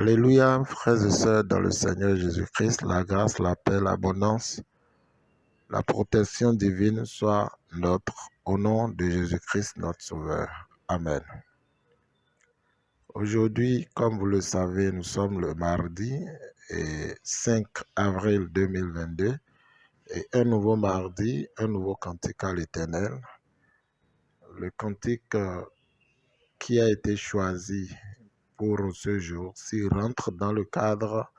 Alléluia, frères et sœurs dans le Seigneur Jésus-Christ, la grâce, la paix, l'abondance, la protection divine soit notre au nom de Jésus-Christ, notre Sauveur. Amen. Aujourd'hui, comme vous le savez, nous sommes le mardi 5 avril 2022 et un nouveau mardi, un nouveau cantique à l'Éternel. Le cantique qui a été choisi pour ce jour-ci rentre dans le cadre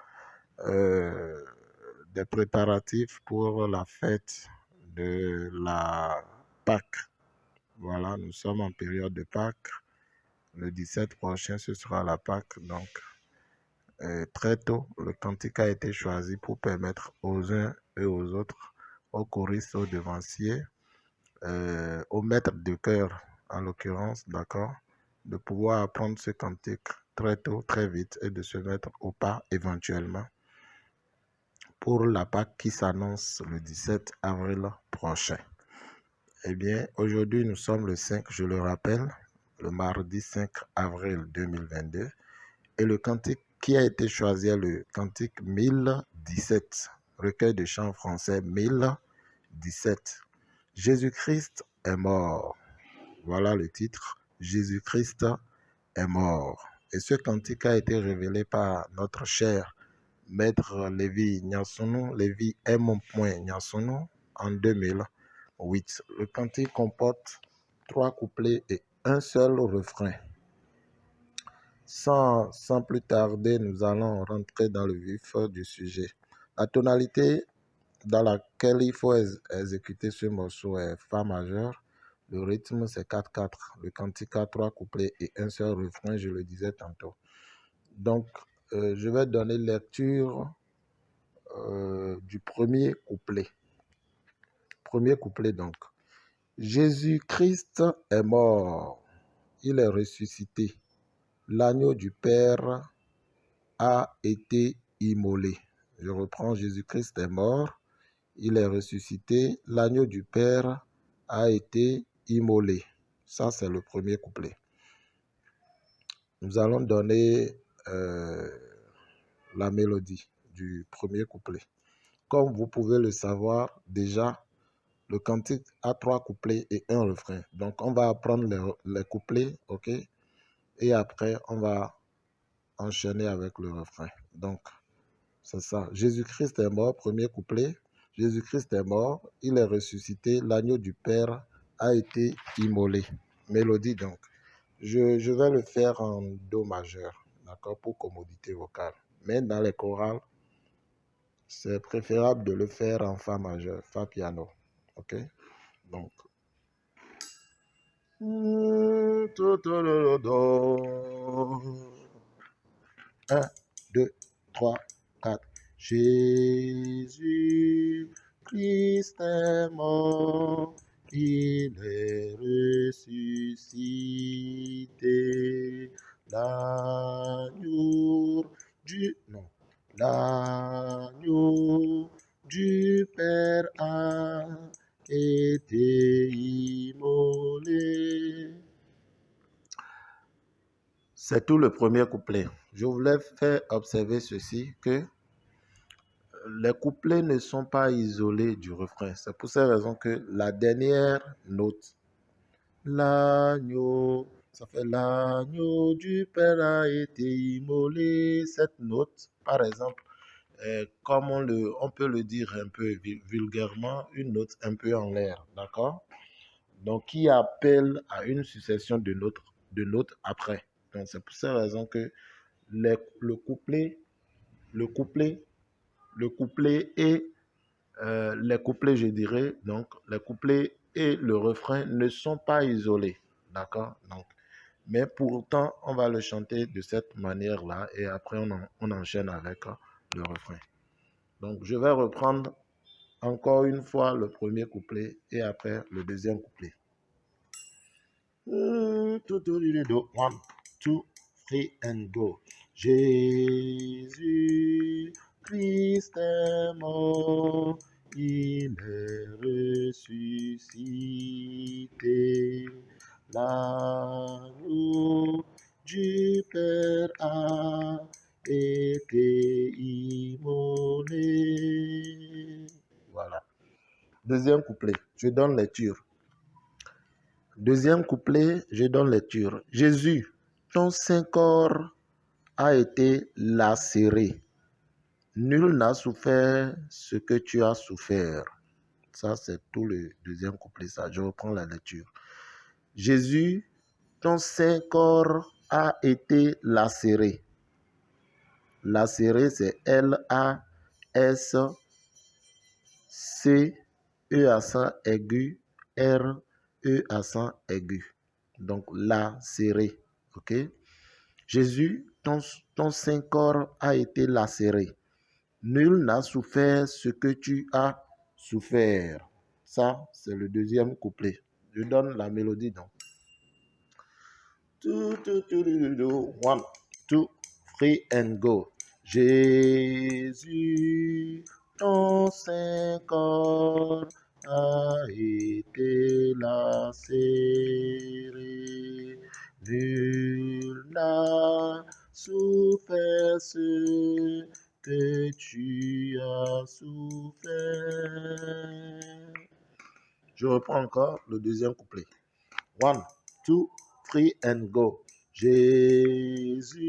des préparatifs pour la fête de la Pâque. Voilà, nous sommes en période de Pâques. Le 17 prochain, ce sera la Pâque. Donc, très tôt, le cantique a été choisi pour permettre aux uns et aux autres, aux choristes, aux devanciers, aux maîtres de chœur, en l'occurrence, d'accord, de pouvoir apprendre ce cantique très tôt, très vite, et de se mettre au pas éventuellement pour la Pâque qui s'annonce le 17 avril prochain. Eh bien, aujourd'hui, nous sommes le 5, je le rappelle, le mardi 5 avril 2022. Et le cantique qui a été choisi est le cantique 1017, recueil de chants français 1017. Jésus-Christ est mort. Voilà le titre. Jésus-Christ est mort. Et ce cantique a été révélé par notre cher Maître Lévi Nyansounou, Lévi M. Nyansounou, en 2008. Le cantique comporte 3 couplets et un seul refrain. Sans plus tarder, nous allons rentrer dans le vif du sujet. La tonalité dans laquelle il faut exécuter ce morceau est Fa majeur. Le rythme, c'est 4-4. Le cantique a 3 couplets et un seul refrain, je le disais tantôt. Donc, je vais donner lecture du premier couplet. Premier couplet donc. Jésus-Christ est mort, il est ressuscité. L'agneau du Père a été immolé. Je reprends, Jésus-Christ est mort, il est ressuscité. L'agneau du Père a été immolé. Ça, c'est le premier couplet. Nous allons donner la mélodie du premier couplet. Comme vous pouvez le savoir, déjà, le cantique a 3 couplets et un refrain. Donc, on va apprendre les couplets, ok? Et après, on va enchaîner avec le refrain. Donc, c'est ça. Jésus-Christ est mort, premier couplet. Jésus-Christ est mort, il est ressuscité, l'agneau du Père a été immolé. Mélodie, donc. Je vais le faire en Do majeur, d'accord, pour commodité vocale. Mais dans les chorales, c'est préférable de le faire en Fa majeur, Fa piano. Ok? Donc. 1, 2, 3, 4. Jésus-Christ est mort, il est ressuscité. L'agneau du Père a été immolé. C'est tout le premier couplet. Je voulais faire observer ceci, que les couplets ne sont pas isolés du refrain. C'est pour cette raison que la dernière note, l'agneau, ça fait l'agneau du Père a été immolé. Cette note, par exemple, comme on peut le dire un peu vulgairement, une note un peu en l'air, d'accord? Donc, qui appelle à une succession de notes après. Donc, c'est pour cette raison que le couplet et les couplets, je dirais, donc les couplets et le refrain ne sont pas isolés, d'accord? Donc, mais pourtant, on va le chanter de cette manière-là et après on enchaîne avec le refrain. Donc, je vais reprendre encore une fois le premier couplet et après le deuxième couplet. 1, 2, 3 and go. Jésus-Christ est mort, il est ressuscité. L'agneau du Père a été immolé. Voilà. Deuxième couplet, je donne lecture. Deuxième couplet, je donne lecture. Jésus, ton saint corps a été lacéré. Nul n'a souffert ce que tu as souffert. Ça, c'est tout le deuxième couplet. Ça, je reprends la lecture. Jésus, ton saint corps a été lacéré. Lacéré, c'est L-A-S-C-E accent aigu, R-E accent aigu. Donc, lacéré. OK? Jésus, ton saint corps a été lacéré. Nul n'a souffert ce que tu as souffert. Ça, c'est le deuxième couplet. Je donne la mélodie donc. 1, 2, 3 and go. Jésus, ton saint corps a été lacéré. Nul n'a souffert ce que tu as souffert. Je reprends encore le deuxième couplet. 1, 2, 3 and go. Jésus,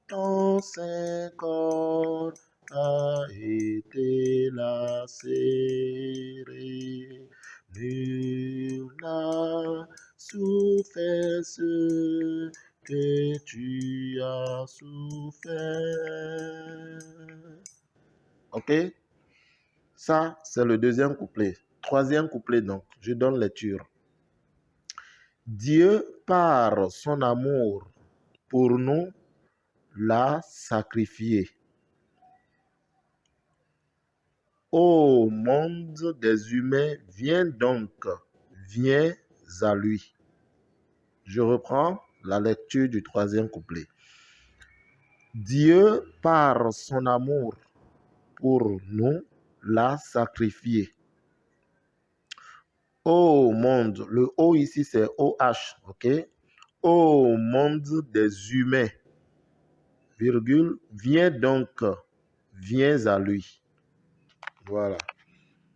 ton saint corps a été lacéré. Nul n'a souffert ce que tu as souffert. OK? Ça, c'est le deuxième couplet. Troisième couplet, donc, je donne lecture. Dieu, par son amour pour nous, l'a sacrifié. Ô monde des humains, viens donc, viens à lui. Je reprends la lecture du troisième couplet. Dieu, par son amour pour nous, l'a sacrifié. Ô monde, le O ici c'est OH, ok? Ô monde des humains, virgule, viens donc, viens à lui. Voilà.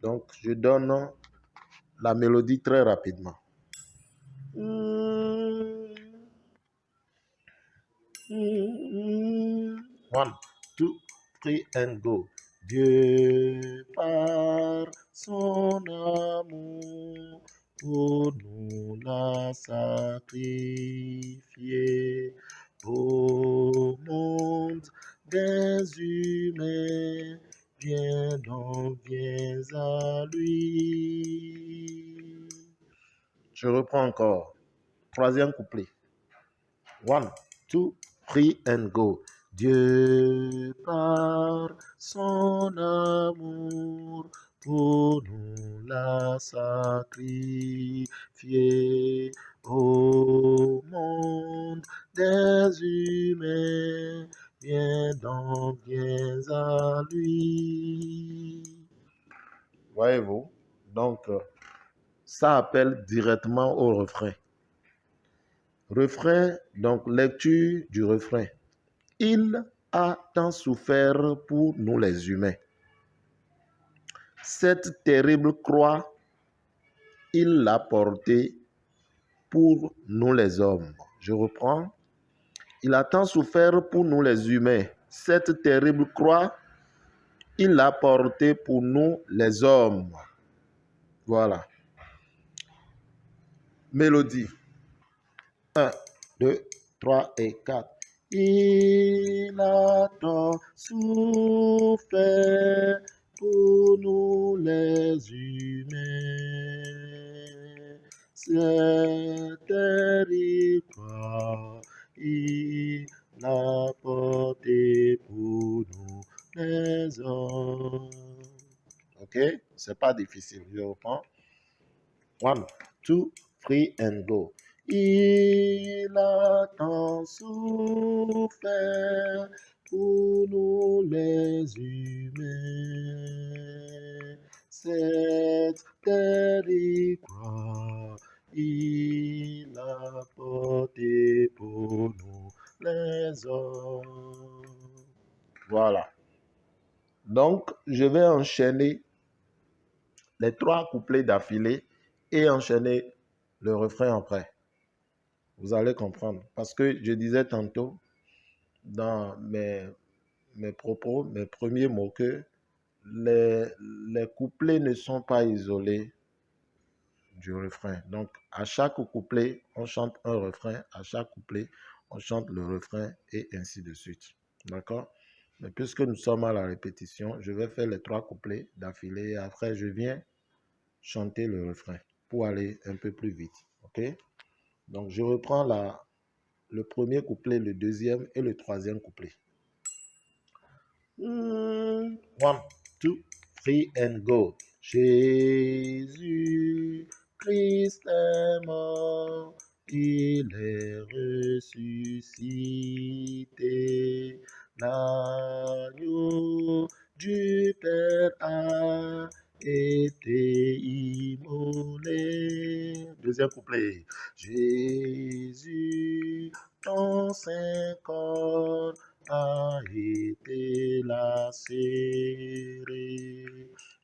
Donc, je donne la mélodie très rapidement. 1, 2, 3 and go. Dieu par son amour pour nous l'a sacrifié. Au monde des humains, viens donc, viens à lui. Je reprends encore. Troisième couplet. 1, 2, 3 and go. Dieu par son amour pour nous l'a sacrifié. Au monde des humains, viens donc, viens à lui. Voyez-vous? Donc, ça appelle directement au refrain. Refrain, donc lecture du refrain. Il a tant souffert pour nous les humains. Cette terrible croix, il l'a portée pour nous les hommes. Je reprends. Il a tant souffert pour nous les humains. Cette terrible croix, il l'a portée pour nous les hommes. Voilà. Mélodie. 1, 2, 3 et 4. Il a tant souffert pour nous les humains. Cette terrible croix, il l'a porté pour nous les hommes. Ok? C'est pas difficile. Je reprends. 1, 2, 3 and go. Il a tant souffert pour nous les humains. Cette terrible croix, il a porté pour nous les trésor. Voilà. Donc, je vais enchaîner les 3 couplets d'affilée et enchaîner le refrain après. Vous allez comprendre. Parce que je disais tantôt dans mes propos, mes premiers mots, que les couplets ne sont pas isolés du refrain. Donc, à chaque couplet, on chante un refrain. À chaque couplet, on chante le refrain et ainsi de suite. D'accord? Mais puisque nous sommes à la répétition, je vais faire les 3 couplets d'affilée et après, je viens chanter le refrain pour aller un peu plus vite. OK? Donc, je reprends le premier couplet, le deuxième et le troisième couplet. 1, 2, 3 and go. Jésus Christ est mort, il est ressuscité. L'agneau du Père a été immolé. Deuxième couplet. Jésus, ton saint corps a été lacéré.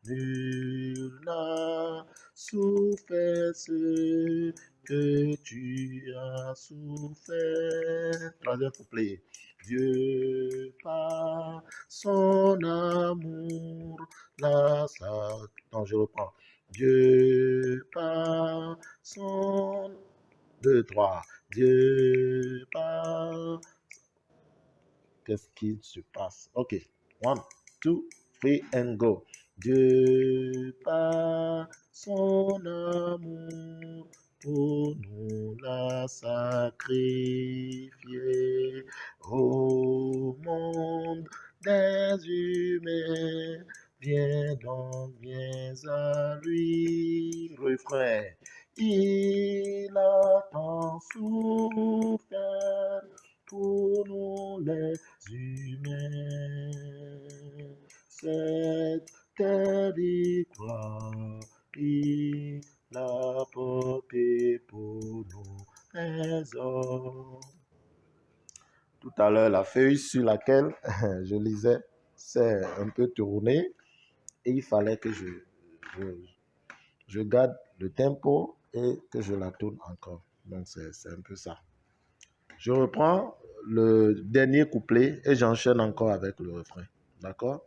Nul n'a souffert ce que tu as souffert. Troisième couplet. Dieu par son amour non, je reprends. Dieu par son 2, 3. Dieu par... Qu'est-ce qui se passe? OK. 1, 2, 3 and go. Dieu par son amour pour nous l'a sacrifié. Au monde des humains, viens donc, viens à lui. Refrain. Il a tant souffert pour nous les humains. Cette terrible croix, il a porté pour nous les hommes. Tout à l'heure, la feuille sur laquelle je lisais s'est un peu tournée et il fallait que je garde le tempo et que je la tourne encore. Donc, c'est un peu ça. Je reprends le dernier couplet et j'enchaîne encore avec le refrain. D'accord?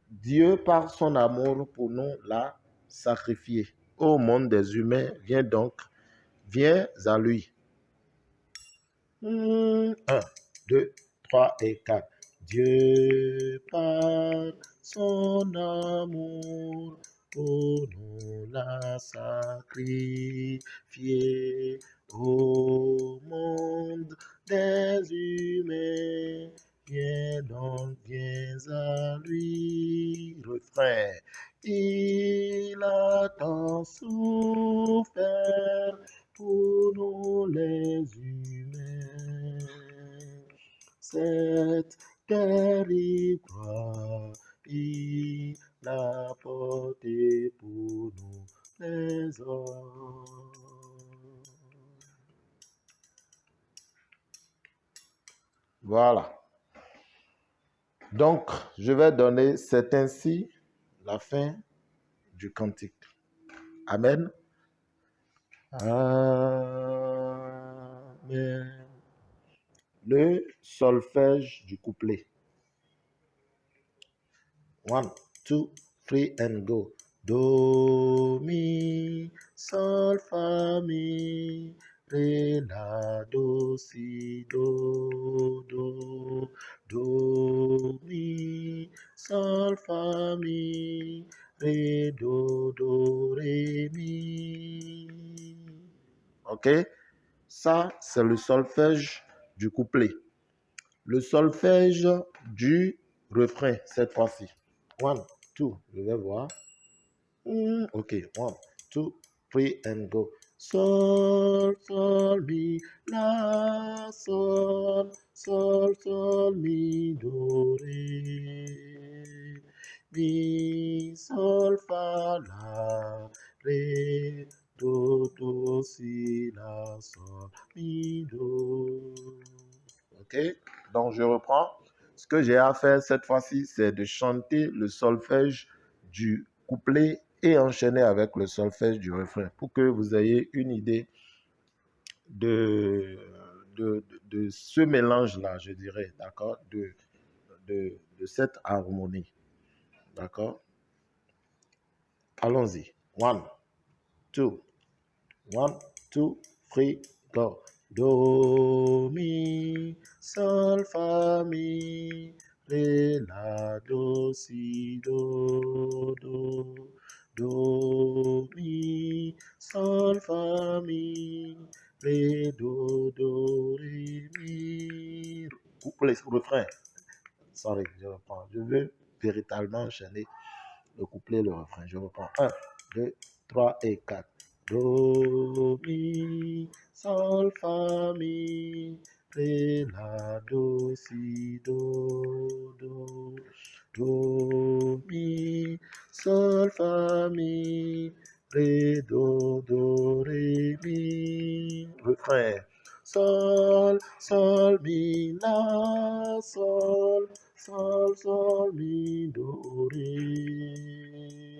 Dieu, par son amour pour nous, l'a sacrifié. Ô monde des humains, viens donc, viens à lui. 1, 2, 3 et 4. Dieu, par son amour pour nous l'a sacrifié. Au monde des humains, viens donc, viens à lui. Refrain. Il a tant souffert pour nous les humains. Cette terrible croix, il l'a porté pour nous les hommes. Voilà. Donc, je vais donner, c'est ainsi la fin du cantique. Amen. Amen. Le solfège du couplet. 1, 2, 3 and go. Do, mi, sol, fa, mi, ré, la, do, si, do, do. Do, mi, sol, fa, mi, ré, do, ré, mi. OK? Ça, c'est le solfège du couplet. Le solfège du refrain, cette fois-ci. 1, 2, je vais voir. OK, 1, 2, 3 and go. Sol, sol, mi, la, sol, sol, sol, mi, do, ré. Mi, sol, fa, la, ré, do, si, la, sol, mi, do. Ok? Donc, je reprends. Ce que j'ai à faire cette fois-ci, c'est de chanter le solfège du couplet et enchaîner avec le solfège du refrain pour que vous ayez une idée de, de ce mélange-là, je dirais, d'accord, de cette harmonie. D'accord? Allons-y. 1, 2, 1, 2, 3, go. Do, mi, sol, fa, mi, ré, la, do, si, do, do. Do, mi, sol, fa, mi, ré, do, ré, mi. Couplet, refrain. Sorry, je reprends. Je veux véritablement enchaîner le couplet, le refrain. Je reprends. 1, 2, 3 et 4. Do, mi, sol, fa, mi, ré, la, do, si, do, do. Do, mi, sol, fa, mi, ré, do, ré, mi. Refrain. Sol, sol, mi, la, sol, sol, mi, do, ré,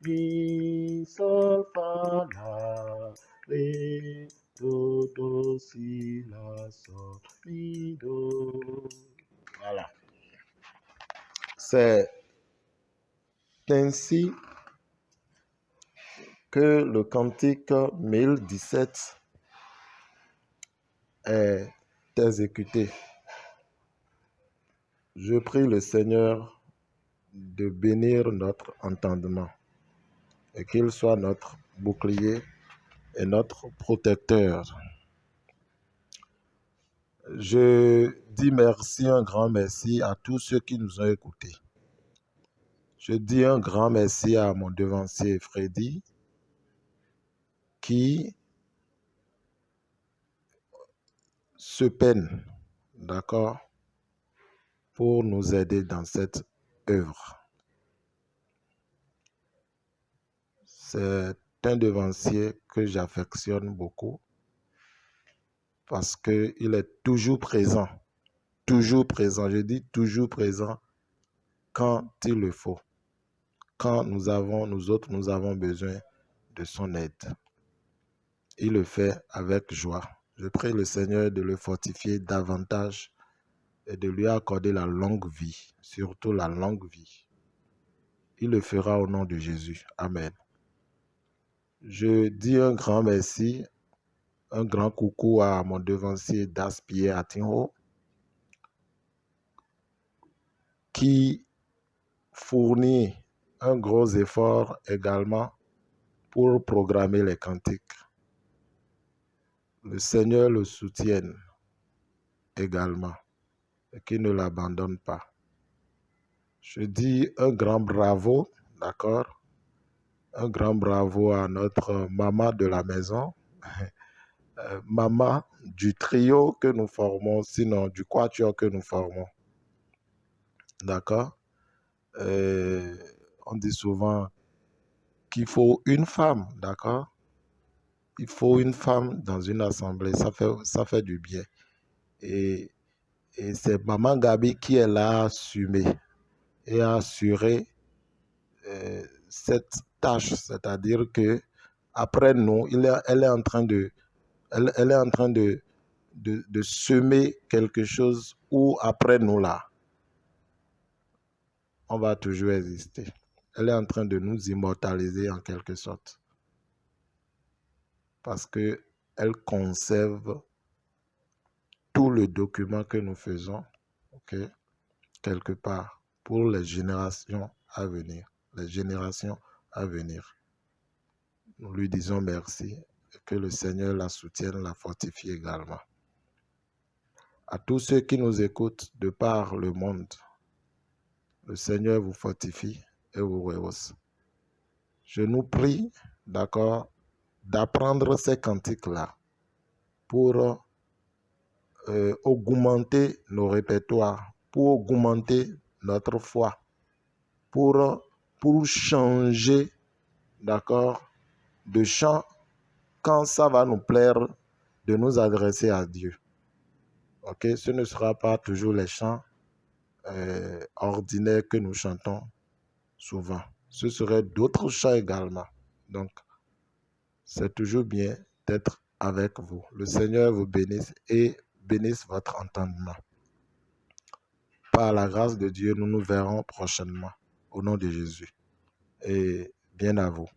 mi, sol, fa, la, ré, do, si, la, sol, mi, do. Voilà. C'est ainsi que le cantique 1017 est exécuté. Je prie le Seigneur de bénir notre entendement et qu'il soit notre bouclier et notre protecteur. Je dis merci, un grand merci à tous ceux qui nous ont écoutés. Je dis un grand merci à mon devancier Freddy qui se peine, d'accord, pour nous aider dans cette œuvre. C'est un devancier que j'affectionne beaucoup parce qu'il est toujours présent. Toujours présent, je dis toujours présent quand il le faut. Quand nous avons besoin de son aide. Il le fait avec joie. Je prie le Seigneur de le fortifier davantage et de lui accorder la longue vie, surtout la longue vie. Il le fera au nom de Jésus. Amen. Je dis un grand merci, un grand coucou à mon devancier Das Pierre Atinho qui fournit un gros effort également pour programmer les cantiques. Le Seigneur le soutienne également et qu'il ne l'abandonne pas. Je dis un grand bravo, d'accord? Un grand bravo à notre maman de la maison, maman du trio que nous formons, sinon du quatuor que nous formons. D'accord? On dit souvent qu'il faut une femme, d'accord? Il faut une femme dans une assemblée, ça fait du bien. Et c'est maman Gabi qui est là à assumer et à assurer cette tâche, c'est-à-dire que après nous, elle est en train de semer quelque chose où après nous là, on va toujours exister. Elle est en train de nous immortaliser en quelque sorte. Parce qu'elle conserve tout le document que nous faisons, okay, quelque part, pour les générations à venir. Les générations à venir. Nous lui disons merci et que le Seigneur la soutienne, la fortifie également. À tous ceux qui nous écoutent de par le monde, le Seigneur vous fortifie et vous rehausse. Je nous prie, d'accord, d'apprendre ces cantiques-là pour augmenter nos répertoires, pour augmenter notre foi, pour changer, d'accord, de chant quand ça va nous plaire de nous adresser à Dieu. Ok, ce ne sera pas toujours les chants ordinaires que nous chantons souvent. Ce seraient d'autres chants également. Donc, c'est toujours bien d'être avec vous. Le Seigneur vous bénisse et bénisse votre entendement. Par la grâce de Dieu, nous nous verrons prochainement. Au nom de Jésus. Et bien à vous.